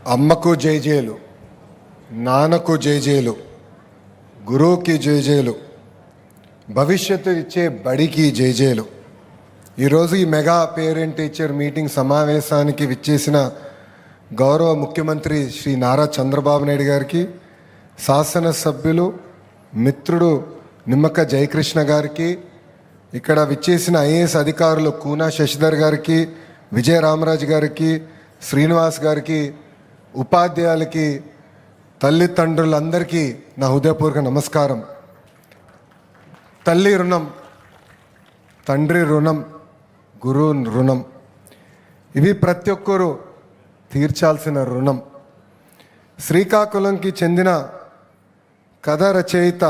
అమ్మకు జైజేలు, నాన్నకు జైజేలు, గురువుకి జైజేలు, భవిష్యత్తు ఇచ్చే బడికి జైజేలు. ఈరోజు ఈ మెగా పేరెంట్ టీచర్ మీటింగ్ సమావేశానికి విచ్చేసిన గౌరవ ముఖ్యమంత్రి శ్రీ నారా చంద్రబాబు నాయుడు గారికి, శాసనసభ్యులు మిత్రుడు నిమ్మక జయకృష్ణ గారికి, ఇక్కడ విచ్చేసిన ఐఏఎస్ అధికారులు కూనా శశిధర్ గారికి, విజయ రామరాజు గారికి, శ్రీనివాస్ గారికి, ఉపాధ్యాయులకి, తల్లిదండ్రులందరికీ నా హృదయపూర్వక నమస్కారం. తల్లి రుణం, తండ్రి రుణం, గురువు రుణం, ఇవి ప్రతి ఒక్కరూ తీర్చాల్సిన రుణం. శ్రీకాకుళంకి చెందిన కథ రచయిత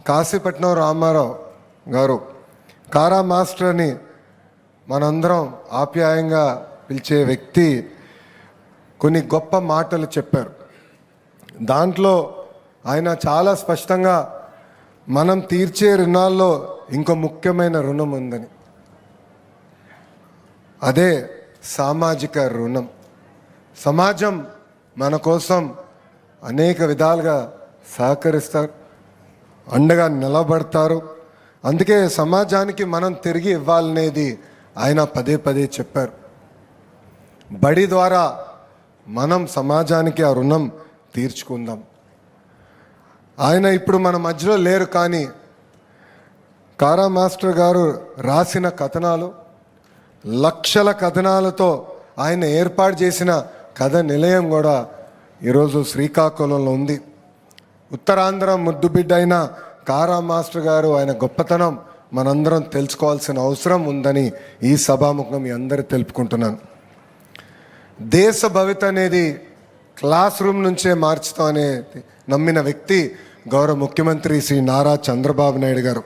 కాశీపట్నం రామారావు గారు కారా మాస్టర్ని మనందరం ఆప్యాయంగా పిలిచే వ్యక్తి కొన్ని గొప్ప మాటలు చెప్పారు. దాంట్లో ఆయన చాలా స్పష్టంగా మనం తీర్చే రుణాల్లో ఇంకో ముఖ్యమైన రుణం ఉందని, అదే సామాజిక రుణం. సమాజం మన కోసం అనేక విధాలుగా సహకరిస్తారు, అండగా నిలబడతారు. అందుకే సమాజానికి మనం తిరిగి ఇవ్వాలనేది ఆయన పదే పదే చెప్పారు. బడి ద్వారా మనం సమాజానికి ఆ రుణం తీర్చుకుందాం. ఆయన ఇప్పుడు మన మధ్యలో లేరు, కానీ కారా మాస్టర్ గారు రాసిన కథనాలు, లక్షల కథనాలతో ఆయన ఏర్పాటు చేసిన కథ నిలయం కూడా ఈరోజు శ్రీకాకుళంలో ఉంది. ఉత్తరాంధ్ర ముద్దుబిడ్డ అయిన కారా మాస్టర్ గారు, ఆయన గొప్పతనం మనందరం తెలుసుకోవాల్సిన అవసరం ఉందని ఈ సభాముఖం మీ అందరూ తెలుపుకుంటున్నాను. దేశ భవిత అనేది క్లాస్ రూమ్ నుంచే మార్చుతాం అనేది నమ్మిన వ్యక్తి గౌరవ ముఖ్యమంత్రి శ్రీ నారా చంద్రబాబు నాయుడు గారు.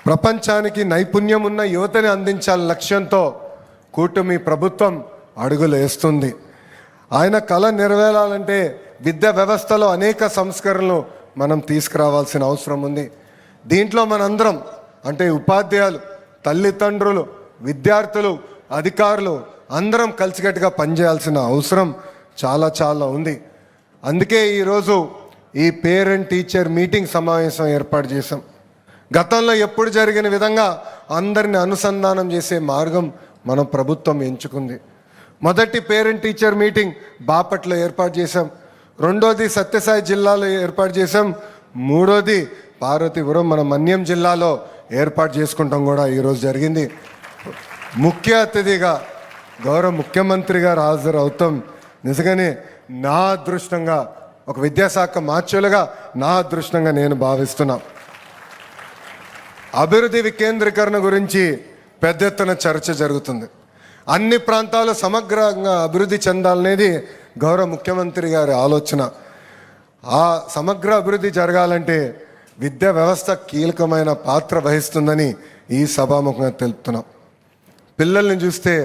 ప్రపంచానికి నైపుణ్యం ఉన్న యువతని అందించాలని లక్ష్యంతో కూటమి ప్రభుత్వం అడుగులు వేస్తుంది. ఆయన కళ నెరవేరాలంటే విద్యా వ్యవస్థలో అనేక సంస్కరణలు మనం తీసుకురావాల్సిన అవసరం ఉంది. దీంట్లో మనందరం అంటే ఉపాధ్యాయులు, తల్లిదండ్రులు, విద్యార్థులు, అధికారులు అందరం కలిసికట్టుగా పనిచేయాల్సిన అవసరం చాలా చాలా ఉంది. అందుకే ఈరోజు ఈ పేరెంట్ టీచర్ మీటింగ్ సమావేశం ఏర్పాటు చేశాం. గతంలో ఎప్పుడు జరిగిన విధంగా అందరిని అనుసంధానం చేసే మార్గం మన ప్రభుత్వం ఎంచుకుంది. మొదటి పేరెంట్ టీచర్ మీటింగ్ బాపట్ల ఏర్పాటు చేశాం, రెండోది సత్యసాయి జిల్లాలో ఏర్పాటు చేశాం, మూడోది పార్వతీపురం మన మన్యం జిల్లాలో ఏర్పాటు చేసుకుంటాం కూడా ఈరోజు జరిగింది. ముఖ్య అతిథిగా గౌరవ ముఖ్యమంత్రి గారు హాజరు అవుతాం. నిజంగానే నా అదృష్టంగా, ఒక విద్యాశాఖ మార్చులుగా నా అదృష్టంగా నేను భావిస్తున్నా. అభివృద్ధి వికేంద్రీకరణ గురించి పెద్ద ఎత్తున చర్చ జరుగుతుంది. అన్ని ప్రాంతాలు సమగ్రంగా అభివృద్ధి చెందాలనేది గౌరవ ముఖ్యమంత్రి గారి ఆలోచన. ఆ సమగ్ర అభివృద్ధి జరగాలంటే విద్యా వ్యవస్థ కీలకమైన పాత్ర వహిస్తుందని ఈ సభాముఖంగా తెలుపుతున్నాం. పిల్లల్ని చూస్తే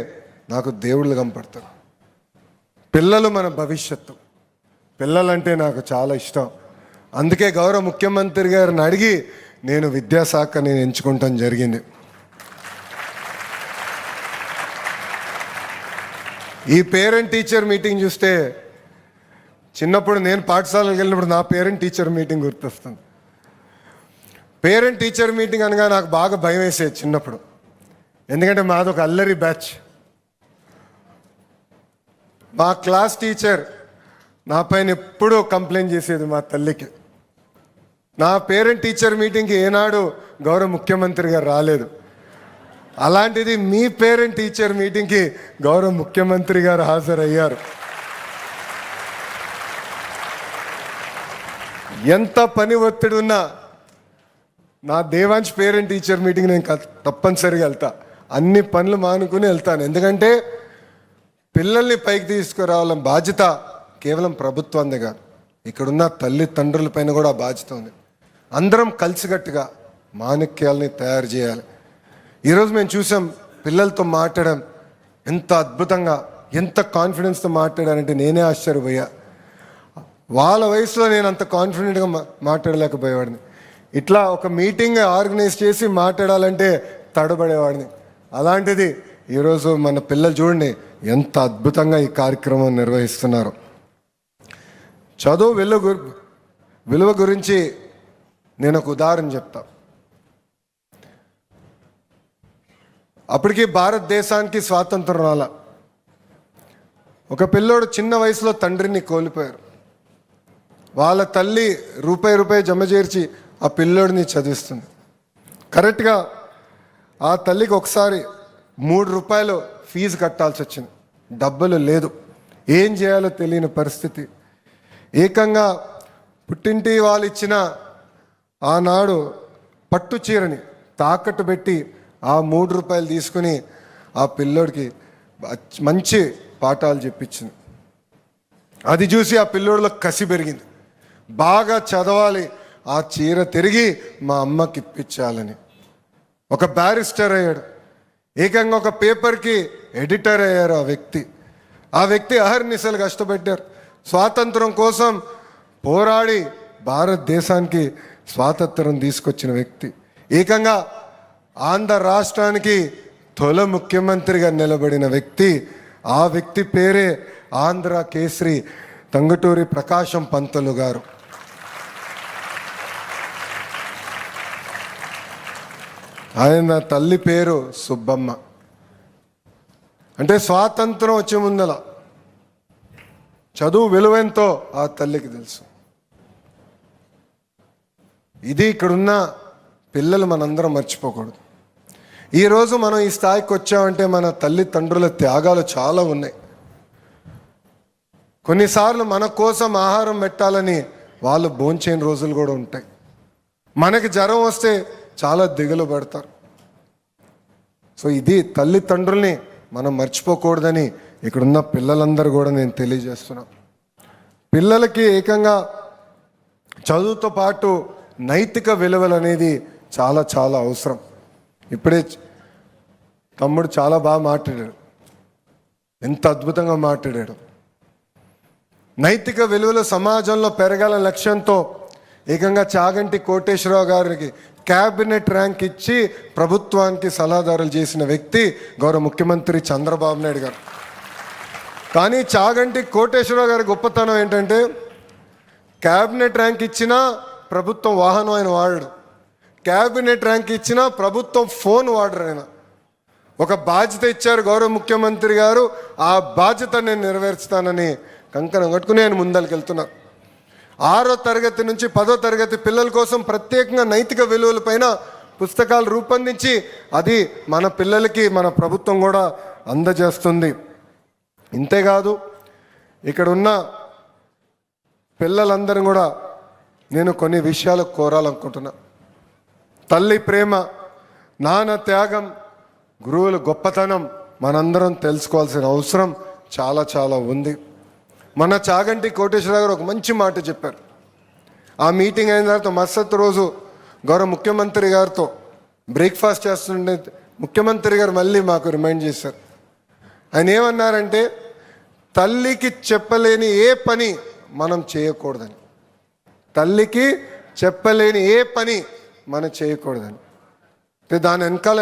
నాకు దేవుళ్ళు కనపడతారు. పిల్లలు మన భవిష్యత్తు. పిల్లలంటే నాకు చాలా ఇష్టం. అందుకే గౌరవ ముఖ్యమంత్రి గారిని అడిగి నేను విద్యాశాఖ ఎంచుకుంటాం జరిగింది. ఈ పేరెంట్ టీచర్ మీటింగ్ చూస్తే చిన్నప్పుడు నేను పాఠశాలకు వెళ్ళినప్పుడు నా పేరెంట్ టీచర్ మీటింగ్ గుర్తొస్తుంది. పేరెంట్ టీచర్ మీటింగ్ అనగా నాకు బాగా భయం వేసేది చిన్నప్పుడు. ఎందుకంటే మాదొక అల్లరి బ్యాచ్. మా క్లాస్ టీచర్ నా పైన ఎప్పుడూ కంప్లైంట్ చేసేది మా తల్లికి. నా పేరెంట్ టీచర్ మీటింగ్కి ఏనాడు గౌరవ ముఖ్యమంత్రి గారు రాలేదు. అలాంటిది మీ పేరెంట్ టీచర్ మీటింగ్కి గౌరవ ముఖ్యమంత్రి గారు హాజరయ్యారు. ఎంత పని ఒత్తిడి ఉన్నా నా దేవాంశ్ పేరెంట్ టీచర్ మీటింగ్ నేను తప్పనిసరిగా వెళ్తా. అన్ని పనులు మానుకుని వెళ్తాను. ఎందుకంటే పిల్లల్ని పైకి తీసుకురావాలని బాధ్యత కేవలం ప్రభుత్వందే కాదు, ఇక్కడున్న తల్లిదండ్రుల పైన కూడా బాధ్యత ఉంది. అందరం కలిసికట్టుగా మాణిక్యాలని తయారు చేయాలి. ఈరోజు మేము చూసాం పిల్లలతో మాట్లాడడం ఎంత అద్భుతంగా, ఎంత కాన్ఫిడెన్స్తో మాట్లాడారంటే నేనే ఆశ్చర్యపోయా. వాళ్ళ వయసులో నేను అంత కాన్ఫిడెంట్గా మాట్లాడలేకపోయేవాడిని. ఇట్లా ఒక మీటింగ్ ఆర్గనైజ్ చేసి మాట్లాడాలంటే తడబడేవాడిని. అలాంటిది ఈరోజు మన పిల్లలు చూడండి ఎంత అద్భుతంగా ఈ కార్యక్రమం నిర్వహిస్తున్నారు. చదువు విలువ గురించి నేను ఒక ఉదాహరణ చెప్తా. అప్పటికి భారతదేశానికి స్వాతంత్రం రాల. ఒక పిల్లోడు చిన్న వయసులో తండ్రిని కోల్పోయారు. వాళ్ళ తల్లి రూపాయి జమ చేర్చి ఆ పిల్లోడిని చదివిస్తుంది. కరెక్ట్గా ఆ తల్లికి ఒకసారి ₹3 ఫీజు కట్టాల్సి వచ్చింది. డబ్బులు లేదు, ఏం చేయాలో తెలియని పరిస్థితి. ఏకంగా పుట్టింటి వాళ్ళు ఇచ్చిన ఆనాడు పట్టు చీరని తాకట్టు పెట్టి ఆ ₹3 తీసుకుని ఆ పిల్లోడికి మంచి పాఠాలు చెప్పించింది. అది చూసి ఆ పిల్లోడిలో కసి పెరిగింది. బాగా చదవాలి, ఆ చీర తిరిగి మా అమ్మకి ఇప్పించాలని. ఒక బ్యారిస్టర్ అయ్యాడు. ఏకంగా ఒక పేపర్కి ఎడిటర్ అయ్యారు ఆ వ్యక్తి అహర్నిశలు కష్టపడ్డారు. స్వాతంత్రం కోసం పోరాడి భారతదేశానికి స్వాతంత్రం తీసుకొచ్చిన వ్యక్తి. ఏకంగా ఆంధ్ర రాష్ట్రానికి తొలి ముఖ్యమంత్రిగా నిలబడిన వ్యక్తి. ఆ వ్యక్తి పేరే ఆంధ్ర కేసరి టంగుటూరి ప్రకాశం పంతులు గారు. ఆయన తల్లి పేరు సుబ్బమ్మ. అంటే స్వాతంత్రం వచ్చే ముందల చదువు విలువెంతో ఆ తల్లికి తెలుసు. ఇది ఇక్కడున్న పిల్లలు మనందరం మర్చిపోకూడదు. ఈరోజు మనం ఈ స్థాయికి వచ్చామంటే మన తల్లిదండ్రుల త్యాగాలు చాలా ఉన్నాయి. కొన్నిసార్లు మన కోసం ఆహారం పెట్టాలని వాళ్ళు భోంచేని రోజులు కూడా ఉంటాయి. మనకి జ్వరం వస్తే చాలా దిగులు పడతారు. సో ఇది తల్లిదండ్రుల్ని మనం మర్చిపోకూడదని ఇక్కడున్న పిల్లలందరూ కూడా నేను తెలియజేస్తున్నా. పిల్లలకి ఏకంగా చదువుతో పాటు నైతిక విలువలు అనేది చాలా చాలా అవసరం. ఇప్పుడే తమ్ముడు చాలా బాగా మాట్లాడాడు, ఎంత అద్భుతంగా మాట్లాడాడు. నైతిక విలువలు సమాజంలో పెరగాల లక్ష్యంతో ఏకంగా చాగంటి కోటేశ్వరరావు గారికి క్యాబినెట్ ర్యాంక్ ఇచ్చి ప్రభుత్వానికి సలహాదారులు చేసిన వ్యక్తి గౌరవ ముఖ్యమంత్రి చంద్రబాబు నాయుడు గారు. కానీ చాగంటి కోటేశ్వరరావు గారి గొప్పతనం ఏంటంటే క్యాబినెట్ ర్యాంక్ ఇచ్చినా ప్రభుత్వం వాహనం ఆయన వాడడు, క్యాబినెట్ ర్యాంక్ ఇచ్చినా ప్రభుత్వం ఫోన్ వాడరు. ఆయన ఒక బాధ్యత ఇచ్చారు గౌరవ ముఖ్యమంత్రి గారు, ఆ బాధ్యత నేను నెరవేర్చుతానని కంకణం కట్టుకుని ఆయన ముందరికి వెళ్తున్నారు. 6వ తరగతి నుంచి 10వ తరగతి పిల్లల కోసం ప్రత్యేకంగా నైతిక విలువలపైన పుస్తకాలు రూపొందించి అది మన పిల్లలకి మన ప్రభుత్వం కూడా అందజేస్తుంది. ఇంతేకాదు ఇక్కడ ఉన్న పిల్లలందరూ కూడా నేను కొన్ని విషయాలు కోరాలనుకుంటున్నా. తల్లి ప్రేమ, నాన్న త్యాగం, గురువుల గొప్పతనం మనందరం తెలుసుకోవాల్సిన అవసరం చాలా చాలా ఉంది. మన చాగంటి కోటేశ్వరరావు గారు ఒక మంచి మాట చెప్పారు. ఆ మీటింగ్ అయిన తర్వాత మరుసటి రోజు గౌరవ ముఖ్యమంత్రి గారితో బ్రేక్ఫాస్ట్ చేస్తుండే ముఖ్యమంత్రి గారు మళ్ళీ మాకు రిమైండ్ చేశారు. ఆయన ఏమన్నారంటే తల్లికి చెప్పలేని ఏ పని మనం చేయకూడదని, తల్లికి చెప్పలేని ఏ పని మనం చేయకూడదని. అంటే దాని వెనకాల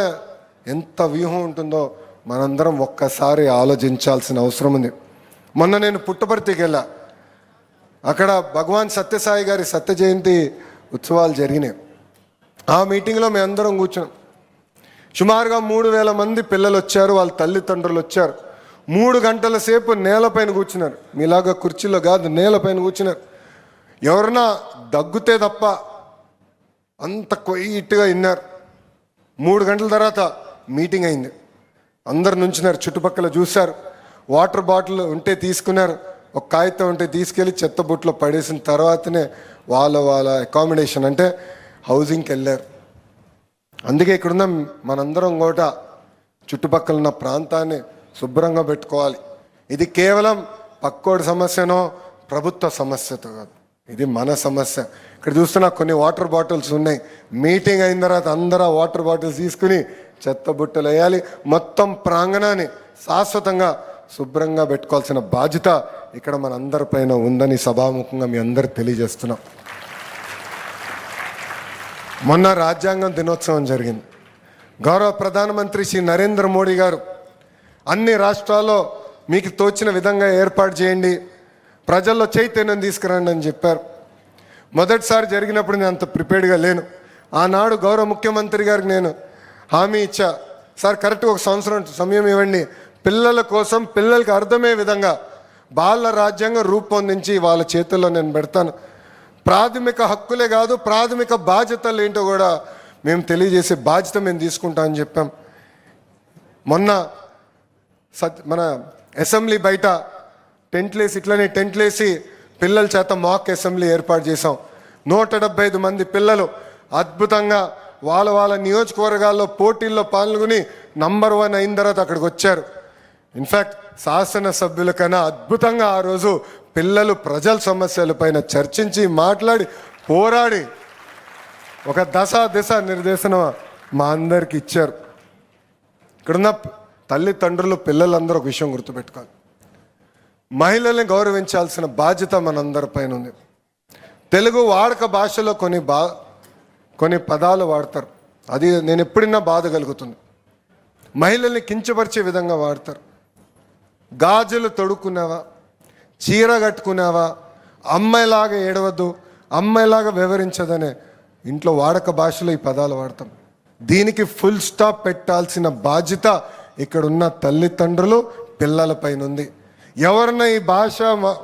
ఎంత వ్యూహం ఉంటుందో మనందరం ఒక్కసారి ఆలోచించాల్సిన అవసరం ఉంది. మొన్న నేను పుట్టపర్తికి వెళ్ళా. అక్కడ భగవాన్ సత్యసాయి గారి సత్య జయంతి ఉత్సవాలు జరిగినాయి. ఆ మీటింగ్లో మేము అందరం కూర్చున్నాం. సుమారుగా 3000 మంది పిల్లలు వచ్చారు, వాళ్ళ తల్లిదండ్రులు వచ్చారు. 3 గంటల సేపు నేలపైన కూర్చున్నారు. మీలాగా కుర్చీలో కాదు, నేలపైన కూర్చున్నారు. ఎవరన్నా దగ్గుతే తప్ప అంత క్వైట్గా విన్నారు. 3 గంటల తర్వాత మీటింగ్ అయింది. అందరు నుంచున్నారు, చుట్టుపక్కల చూశారు. వాటర్ బాటిల్ ఉంటే తీసుకున్నారు, ఒక కాగితం ఉంటే తీసుకెళ్ళి చెత్త బుట్టలో పడేసిన తర్వాతనే వాళ్ళ అకామిడేషన్ అంటే హౌసింగ్కి వెళ్ళారు. అందుకే ఇక్కడున్న మనందరం కూడా చుట్టుపక్కల ఉన్న ప్రాంతాన్ని శుభ్రంగా పెట్టుకోవాలి. ఇది కేవలం పక్కోడి సమస్యనో ప్రభుత్వ సమస్యతో కాదు, ఇది మన సమస్య. ఇక్కడ చూస్తున్నా కొన్ని వాటర్ బాటిల్స్ ఉన్నాయి. మీటింగ్ అయిన తర్వాత అందరూ వాటర్ బాటిల్స్ తీసుకుని చెత్త బుట్టలు వేయాలి. మొత్తం ప్రాంగణాన్ని శాశ్వతంగా శుభ్రంగా పెట్టుకోవాల్సిన బాధ్యత ఇక్కడ మన అందరిపైన ఉందని సభాముఖంగా మీ అందరు తెలియజేస్తున్నాం. మొన్న రాజ్యాంగం దినోత్సవం జరిగింది. గౌరవ ప్రధానమంత్రి శ్రీ నరేంద్ర మోడీ గారు అన్ని రాష్ట్రాల్లో మీకు తోచిన విధంగా ఏర్పాటు చేయండి, ప్రజల్లో చైతన్యం తీసుకురండి అని చెప్పారు. మొదటిసారి జరిగినప్పుడు నేను అంత ప్రిపేర్డ్గా లేను. ఆనాడు గౌరవ ముఖ్యమంత్రి గారికి నేను హామీ ఇచ్చా, సార్ కరెక్ట్గా 1 సంవత్సరం సమయం ఇవ్వండి, పిల్లల కోసం పిల్లలకి అర్థమయ్యే విధంగా బాల రాజ్యాంగం రూపొందించి వాళ్ళ చేతుల్లో నేను పెడతాను. ప్రాథమిక హక్కులే కాదు, ప్రాథమిక బాధ్యతలు ఏంటో కూడా మేము తెలియజేసే బాధ్యత మేము తీసుకుంటామని చెప్పాం. మొన్న మన అసెంబ్లీ బయట ఇట్లనే టెంట్లేసి పిల్లల చేత మాక్ అసెంబ్లీ ఏర్పాటు చేశాం. 175 మంది పిల్లలు అద్భుతంగా వాళ్ళ నియోజకవర్గాల్లో పోటీల్లో పాల్గొని నంబర్ 1 అయిన తర్వాత అక్కడికి వచ్చారు. ఇన్ఫ్యాక్ట్ శాసనసభ్యుల కన్నా అద్భుతంగా ఆ రోజు పిల్లలు ప్రజల సమస్యలపైన చర్చించి మాట్లాడి పోరాడి ఒక దిశ నిర్దేశనం మా అందరికి ఇచ్చారు. ఇక్కడున్న తల్లిదండ్రులు పిల్లలందరూ ఒక విషయం గుర్తుపెట్టుకోవాలి, మహిళల్ని గౌరవించాల్సిన బాధ్యత మనందరిపైన ఉంది. తెలుగు వాడక భాషలో కొన్ని పదాలు వాడతారు, అది నేను ఎప్పుడైనా బాధ కలుగుతుంది. మహిళల్ని కించపరిచే విధంగా వాడతారు. గాజులు తొడుక్కున్నావా, చీర కట్టుకున్నావా, అమ్మాయిలాగా ఏడవద్దు, అమ్మాయిలాగా వివరించదనే ఇంట్లో వాడక భాషలో ఈ పదాలు వాడతాం. దీనికి ఫుల్ స్టాప్ పెట్టాల్సిన బాధ్యత ఇక్కడున్న తల్లిదండ్రులు పిల్లలపైన ఉంది. ఎవరన్నా ఈ భాష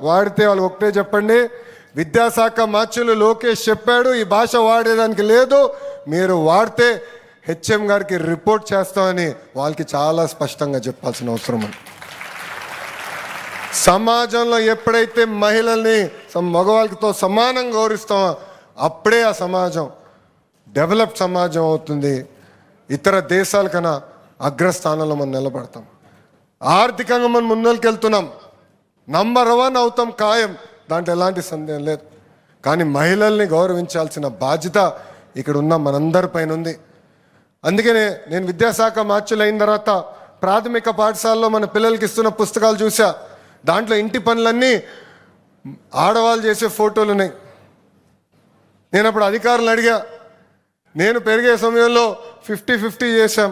వాడితే వాళ్ళు ఒకటే చెప్పండి, విద్యాశాఖ మంత్రులు లోకేష్ చెప్పాడు ఈ భాష వాడేదానికి లేదు, మీరు వాడితే హెచ్ఎం గారికి రిపోర్ట్ చేస్తామని వాళ్ళకి చాలా స్పష్టంగా చెప్పాల్సిన అవసరం ఉంది. సమాజంలో ఎప్పుడైతే మహిళల్ని మగవాళ్ళతో సమానంగా గౌరవిస్తామో అప్పుడే ఆ సమాజం డెవలప్ సమాజం అవుతుంది. ఇతర దేశాల కన్నా అగ్రస్థానంలో మనం నిలబడతాం. ఆర్థికంగా మనం ముందరికి వెళ్తున్నాం, నంబర్ 1 అవుతాం ఖాయం, దాంట్లో ఎలాంటి సందేహం లేదు. కానీ మహిళల్ని గౌరవించాల్సిన బాధ్యత ఇక్కడ ఉన్న మనందరిపైన ఉంది. అందుకనే నేను విద్యాశాఖ మార్చులు అయిన తర్వాత ప్రాథమిక పాఠశాలలో మన పిల్లలకి ఇస్తున్న పుస్తకాలు చూసా, దాంట్లో ఇంటి పనులన్నీ ఆడవాళ్ళు చేసే ఫోటోలు ఉన్నాయి. నేను అప్పుడు అధికారులను అడిగా, నేను పెరిగే సమయంలో 50-50 చేశాం.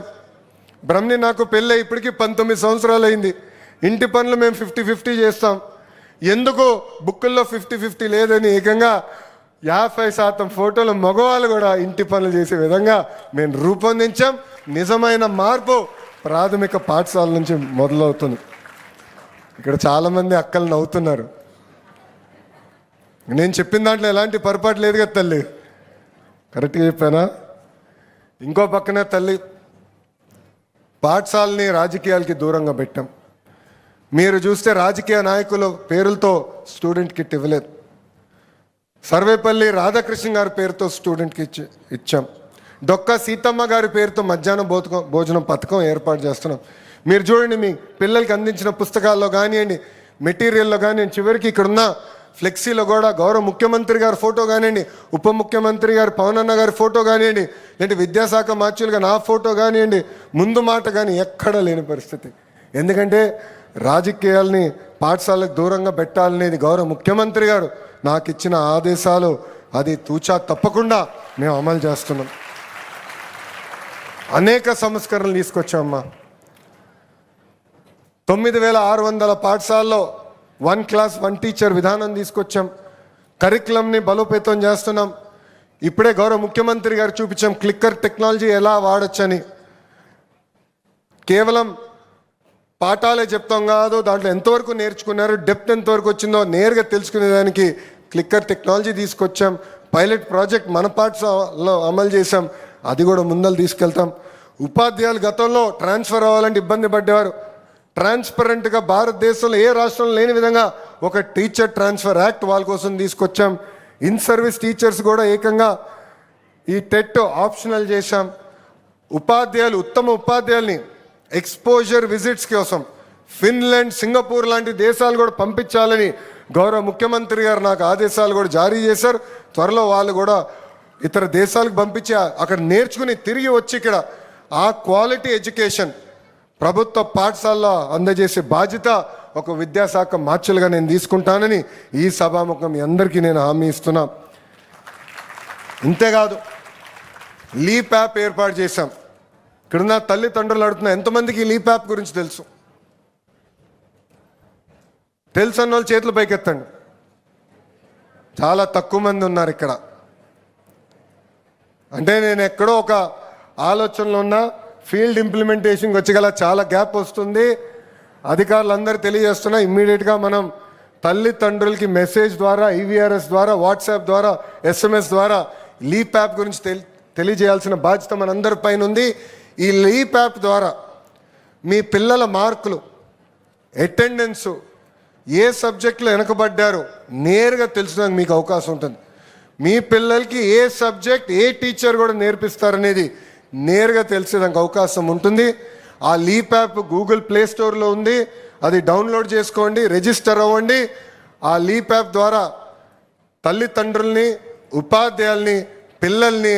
బ్రహ్మని నాకు పెళ్ళి ఇప్పటికీ 19 సంవత్సరాలు అయింది. ఇంటి పనులు మేము 50-50 చేస్తాం, ఎందుకు బుక్కుల్లో 50-50 లేదని ఏకంగా 50% ఫోటోలు మగవాళ్ళు కూడా ఇంటి పనులు చేసే విధంగా మేము రూపొందించాం. నిజమైన మార్పు ప్రాథమిక పాఠశాల నుంచి మొదలవుతుంది. ఇక్కడ చాలామంది అక్కలు నవ్వుతున్నారు, నేను చెప్పిన దాంట్లో ఎలాంటి పొరపాటు లేదు కదా తల్లి, కరెక్ట్గా చెప్పానా? ఇంకో పక్కనే తల్లి, పాఠశాలని రాజకీయాలకి దూరంగా పెట్టాం. మీరు చూస్తే రాజకీయ నాయకుల పేరులతో స్టూడెంట్ కిట్ ఇవ్వలేదు. సర్వేపల్లి రాధాకృష్ణ గారి పేరుతో స్టూడెంట్కి ఇచ్చాం. డొక్కా సీతమ్మ గారి పేరుతో మధ్యాహ్నం భోజనం పథకం ఏర్పాటు చేస్తున్నాం. మీరు చూడండి, మీ పిల్లలకి అందించిన పుస్తకాల్లో కానివ్వండి, మెటీరియల్లో కానివ్వండి, చివరికి ఇక్కడున్న ఫ్లెక్సీలో కూడా గౌరవ ముఖ్యమంత్రి గారి ఫోటో కానివ్వండి, ఉప ముఖ్యమంత్రి గారు పవన్ అన్న గారి ఫోటో కానివ్వండి, లేదంటే విద్యాశాఖ మార్చులుగా నా ఫోటో కానివ్వండి, ముందు మాట కానీ ఎక్కడా లేని పరిస్థితి. ఎందుకంటే రాజకీయాల్ని పాఠశాలకు దూరంగా పెట్టాలనేది గౌరవ ముఖ్యమంత్రి గారు నాకు ఇచ్చిన ఆదేశాలు, అది తూచా తప్పకుండా మేము అమలు చేస్తున్నాం. అనేక సంస్కరణలు తీసుకొచ్చామమ్మా. 9600 పాఠశాలలో 1 క్లాస్ 1 టీచర్ విధానం తీసుకొచ్చాం. కరికులంని బలోపేతం చేస్తున్నాం. ఇప్పుడే గౌరవ ముఖ్యమంత్రి గారు చూపించాం క్లిక్కర్ టెక్నాలజీ ఎలా వాడచ్చని. కేవలం పాఠాలే చెప్తాం కాదు, దాంట్లో ఎంతవరకు నేర్చుకున్నారు, డెప్త్ ఎంతవరకు వచ్చిందో నేరుగా తెలుసుకునేదానికి క్లిక్కర్ టెక్నాలజీ తీసుకొచ్చాం. పైలట్ ప్రాజెక్ట్ మన పాఠశాలలో అమలు చేశాం, అది కూడా ముందలు తీసుకెళ్తాం. ఉపాధ్యాయులు గతంలో ట్రాన్స్ఫర్ అవ్వాలంటే ఇబ్బంది పడ్డేవారు. ట్రాన్స్పరెంట్గా భారతదేశంలో ఏ రాష్ట్రంలో లేని విధంగా ఒక టీచర్ ట్రాన్స్ఫర్ యాక్ట్ వాళ్ళ కోసం తీసుకొచ్చాం. ఇన్ సర్వీస్ టీచర్స్ కూడా ఏకంగా ఈ టెట్ ఆప్షనల్ చేశాం. ఉత్తమ ఉపాధ్యాయుల్ని ఎక్స్పోజర్ విజిట్స్ కోసం ఫిన్లాండ్, సింగపూర్ లాంటి దేశాలు కూడా పంపించాలని గౌరవ ముఖ్యమంత్రి గారు నాకు ఆదేశాలు కూడా జారీ చేశారు. త్వరలో వాళ్ళు కూడా ఇతర దేశాలకు పంపించి అక్కడ నేర్చుకుని తిరిగి వచ్చి ఇక్కడ ఆ క్వాలిటీ ఎడ్యుకేషన్ ప్రభుత్వ పాఠశాలలో అందజేసే బాధ్యత ఒక విద్యాశాఖ మార్చులుగా నేను తీసుకుంటానని ఈ సభాముఖం మీ అందరికీ నేను హామీ ఇస్తున్నా. ఇంతేకాదు, లీప్ యాప్ ఏర్పాటు చేశాం. ఇక్కడున్న తల్లిదండ్రులు అడుగుతున్నా, ఎంతమందికి లీప్ యాప్ గురించి తెలుసు? తెలుసు అన్న వాళ్ళు చేతులు పైకెత్తండి. చాలా తక్కువ మంది ఉన్నారు ఇక్కడ. అంటే నేను ఎక్కడో ఒక ఆలోచనలో ఉన్న ఫీల్డ్ ఇంప్లిమెంటేషన్కి వచ్చి చాలా గ్యాప్ వస్తుంది. అధికారులందరూ తెలియజేస్తున్నా, ఇమ్మీడియట్గా మనం తల్లిదండ్రులకి మెసేజ్ ద్వారా, ఈవీఆర్ఎస్ ద్వారా, వాట్సాప్ ద్వారా, ఎస్ఎంఎస్ ద్వారా లీప్ యాప్ గురించి తెలియజేయాల్సిన బాధ్యత మనందరి పైన ఉంది. ఈ లీప్ యాప్ ద్వారా మీ పిల్లల మార్కులు, అటెండెన్సు, ఏ సబ్జెక్టులో వెనకబడ్డారో నేరుగా తెలుసుకోవడానికి మీకు అవకాశం ఉంటుంది. మీ పిల్లలకి ఏ సబ్జెక్ట్ ఏ టీచర్ కూడా నేర్పిస్తారనేది నేరుగా తెలిసేదానికి అవకాశం ఉంటుంది. ఆ లీప్ యాప్ గూగుల్ ప్లే స్టోర్లో ఉంది, అది డౌన్లోడ్ చేసుకోండి, రిజిస్టర్ అవ్వండి. ఆ లీప్ యాప్ ద్వారా తల్లిదండ్రుల్ని, ఉపాధ్యాయుల్ని, పిల్లల్ని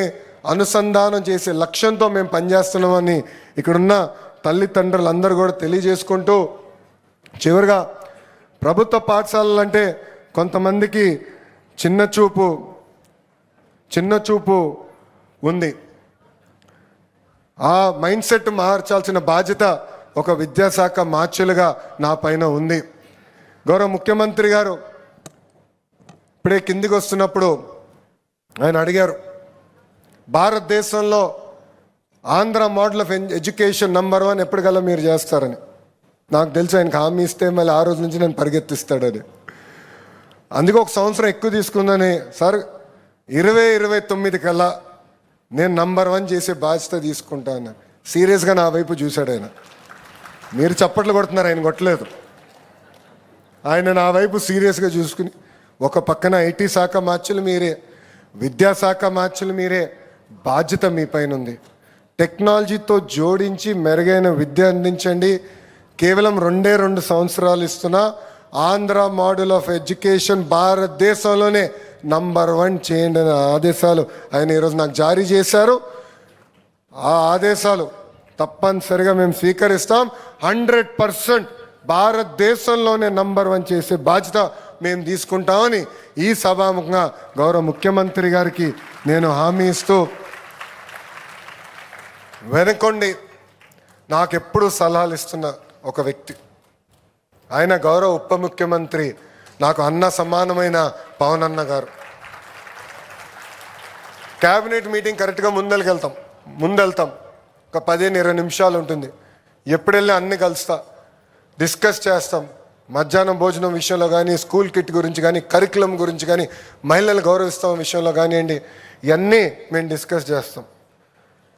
అనుసంధానం చేసే లక్ష్యంతో మేము పనిచేస్తున్నామని ఇక్కడున్న తల్లిదండ్రులందరూ కూడా తెలియజేసుకుంటూ, చివరిగా ప్రభుత్వ పాఠశాలలు అంటే కొంతమందికి చిన్న చూపు ఉంది. ఆ మైండ్ సెట్ మార్చాల్సిన బాధ్యత ఒక విద్యాశాఖ మార్చులుగా నా పైన ఉంది. గౌరవ ముఖ్యమంత్రి గారు ఇప్పుడే కిందికి వస్తున్నప్పుడు ఆయన అడిగారు, భారతదేశంలో Andhra model of education number 1 ఎప్పటికల్లా మీరు చేస్తారని. నాకు తెలిసి ఆయనకు హామీ ఇస్తే మళ్ళీ ఆ రోజు నుంచి నేను పరిగెత్తిస్తాడని. అందుకే ఒక సంవత్సరం ఎక్కువ తీసుకుందని, సార్ 2029 కల్లా నేను నంబర్ 1 చేసే బాధ్యత తీసుకుంటాను. సీరియస్గా నా వైపు చూశాడు ఆయన. మీరు చప్పట్లు కొడుతున్నారు, ఆయన కొట్టలేదు. ఆయన నా వైపు సీరియస్గా చూసుకుని, ఒక పక్కన ఐటీ శాఖ మార్చులు మీరే, విద్యాశాఖ మార్చులు మీరే, బాధ్యత మీ పైన ఉంది. టెక్నాలజీతో జోడించి మెరుగైన విద్య అందించండి. కేవలం 2 సంవత్సరాలు ఇస్తున్నా ఆంధ్ర మోడల్ ఆఫ్ ఎడ్యుకేషన్ భారతదేశంలోనే నంబర్ 1 చేయండి అనే ఆదేశాలు ఆయన ఈరోజు నాకు జారీ చేశారు. ఆ ఆదేశాలు తప్పనిసరిగా మేము స్వీకరిస్తాం. 100% భారతదేశంలోనే నంబర్ 1 చేసే బాధ్యత మేము తీసుకుంటామని ఈ సభాముఖంగా గౌరవ ముఖ్యమంత్రి గారికి నేను హామీ ఇస్తూ, వెనుకొండి నాకెప్పుడు సలహాలు ఇస్తున్న ఒక వ్యక్తి, ఆయన గౌరవ ఉప ముఖ్యమంత్రి, నాకు అన్న సమానమైన పవన్ అన్న గారు. క్యాబినెట్ మీటింగ్ కరెక్ట్గా ముందెళ్తాం. ఒక 15-20 నిమిషాలు ఉంటుంది. ఎప్పుడెళ్ళి అన్ని కలుస్తా, డిస్కస్ చేస్తాం. మధ్యాహ్నం భోజనం విషయంలో కానీ, స్కూల్ కిట్ గురించి కానీ, కరికులం గురించి కానీ, మహిళలు గౌరవిస్తాం విషయంలో కానివ్వండి, ఇవన్నీ మేము డిస్కస్ చేస్తాం.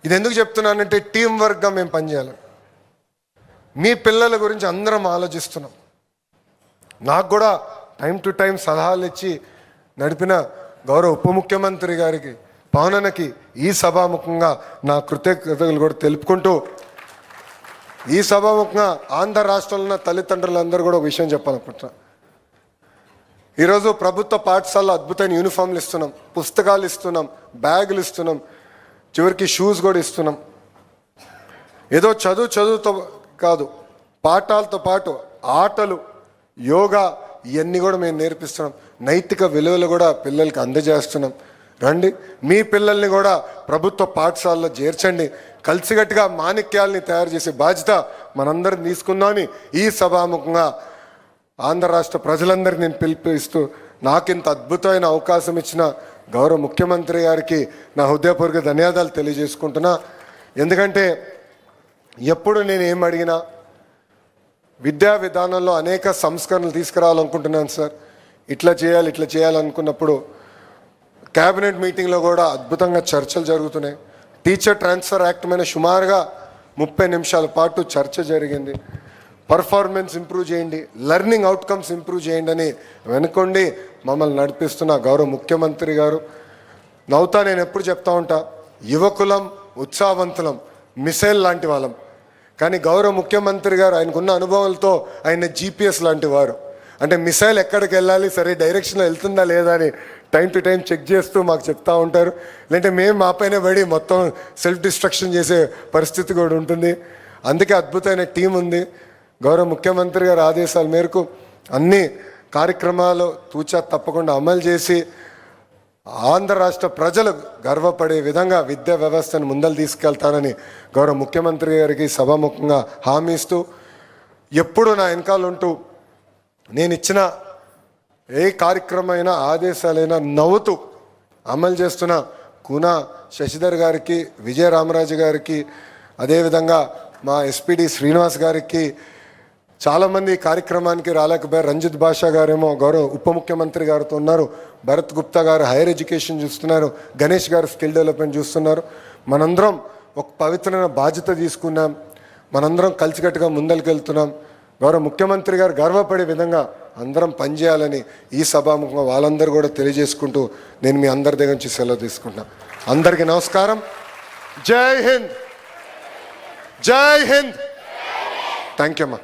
ఇది ఎందుకు చెప్తున్నానంటే టీం వర్క్గా మేము పనిచేయాలి. మీ పిల్లల గురించి అందరం ఆలోచిస్తున్నాం. నాకు కూడా టైం టు టైం సలహాలు ఇచ్చి నడిపిన గౌరవ ఉప ముఖ్యమంత్రి గారికి, పవనన్నకి ఈ సభాముఖంగా నా కృతజ్ఞతలు కూడా తెలుపుకుంటూ, ఈ సభాముఖంగా ఆంధ్ర రాష్ట్రంలో ఉన్న తల్లిదండ్రులందరూ కూడా ఒక విషయం చెప్పాలనుకుంటున్నా. ఈరోజు ప్రభుత్వ పాఠశాలలో అద్భుతమైన యూనిఫామ్లు ఇస్తున్నాం, పుస్తకాలు ఇస్తున్నాం, బ్యాగులు ఇస్తున్నాం, చివరికి షూస్ కూడా ఇస్తున్నాం. ఏదో చదువుతో కాదు, పాఠాలతో పాటు ఆటలు, యోగా, ఇవన్నీ కూడా మేము నేర్పిస్తున్నాం. నైతిక విలువలు కూడా పిల్లలకి అందజేస్తున్నాం. రండి, మీ పిల్లల్ని కూడా ప్రభుత్వ పాఠశాలలో చేర్చండి. కలిసిగట్టుగా మాణిక్యాలని తయారు చేసే బాధ్యత మనందరం తీసుకుందామని ఈ సభాముఖంగా ఆంధ్ర రాష్ట్ర ప్రజలందరికీ నేను పిలుపునిస్తూ, నాకింత అద్భుతమైన అవకాశం ఇచ్చిన గౌరవ ముఖ్యమంత్రి గారికి నా హృదయపూర్వక ధన్యవాదాలు తెలియజేసుకుంటున్నా. ఎందుకంటే ఎప్పుడు నేను ఏం అడిగినా విద్యా విధానంలో అనేక సంస్కరణలు తీసుకురావాలనుకుంటున్నాను సార్. ఇట్లా చేయాలనుకున్నప్పుడు క్యాబినెట్ మీటింగ్లో కూడా అద్భుతంగా చర్చలు జరుగుతున్నాయి. టీచర్ ట్రాన్స్ఫర్ యాక్ట్ మీద సుమారుగా 30 నిమిషాల పాటు చర్చ జరిగింది. పర్ఫార్మెన్స్ ఇంప్రూవ్ చేయండి, లెర్నింగ్ అవుట్కమ్స్ ఇంప్రూవ్ చేయండి అని వెనుకొండి మమ్మల్ని నడిపిస్తున్న గౌరవ ముఖ్యమంత్రి గారు. నవ్వుతా నేను ఎప్పుడు చెప్తా ఉంటా, యువకులం, ఉత్సాహవంతులం, మిసైల్ లాంటి వాళ్ళం. కానీ గౌరవ ముఖ్యమంత్రి గారు ఆయనకున్న అనుభవాలతో ఆయన GPS లాంటి వారు. అంటే మిసైల్ ఎక్కడికి వెళ్ళాలి, సరే డైరెక్షన్లో వెళ్తుందా లేదా అని టైం టు టైం చెక్ చేస్తూ మాకు చెప్తా ఉంటారు. లేదంటే మేము మా పైన పడి మొత్తం సెల్ఫ్ డిస్ట్రక్షన్ చేసే పరిస్థితి కూడా ఉంటుంది. అందుకే అద్భుతమైన టీం ఉంది. గౌరవ ముఖ్యమంత్రి గారి ఆదేశాల మేరకు అన్ని కార్యక్రమాలు తూచా తప్పకుండా అమలు చేసి ఆంధ్ర రాష్ట్ర ప్రజలు గర్వపడే విధంగా విద్యా వ్యవస్థను ముందలు తీసుకెళ్తానని గౌరవ ముఖ్యమంత్రి గారికి సభాముఖంగా హామీ ఇస్తూ, ఎప్పుడు నా వెనకాల ఉంటూ నేను ఇచ్చిన ఏ కార్యక్రమమైన ఆదేశాలైనా నవ్వుతూ అమలు చేస్తున్న కూనా శశిధర్ గారికి, విజయ రామరాజు గారికి, అదేవిధంగా మా ఎస్పీడి శ్రీనివాస్ గారికి, చాలామంది కార్యక్రమానికి రాలేకపోయారు. రంజిత్ బాషా గారేమో గౌరవ ఉప ముఖ్యమంత్రి గారితో ఉన్నారు, భరత్ గుప్తా గారు హైయర్ ఎడ్యుకేషన్ చూస్తున్నారు, గణేష్ గారు స్కిల్ డెవలప్మెంట్ చూస్తున్నారు. మనందరం ఒక పవిత్రమైన బాధ్యత తీసుకున్నాం, మనందరం కలిసికట్టుగా ముందరికి గౌరవ ముఖ్యమంత్రి గారు గర్వపడే విధంగా అందరం పనిచేయాలని ఈ సభాముఖంగా వాళ్ళందరూ కూడా తెలియజేసుకుంటూ నేను మీ అందరి దగ్గర నుంచి సెలవు తీసుకుంటున్నాను. అందరికీ నమస్కారం. జై హింద్, జై హింద్. థ్యాంక్ యూ అమ్మా.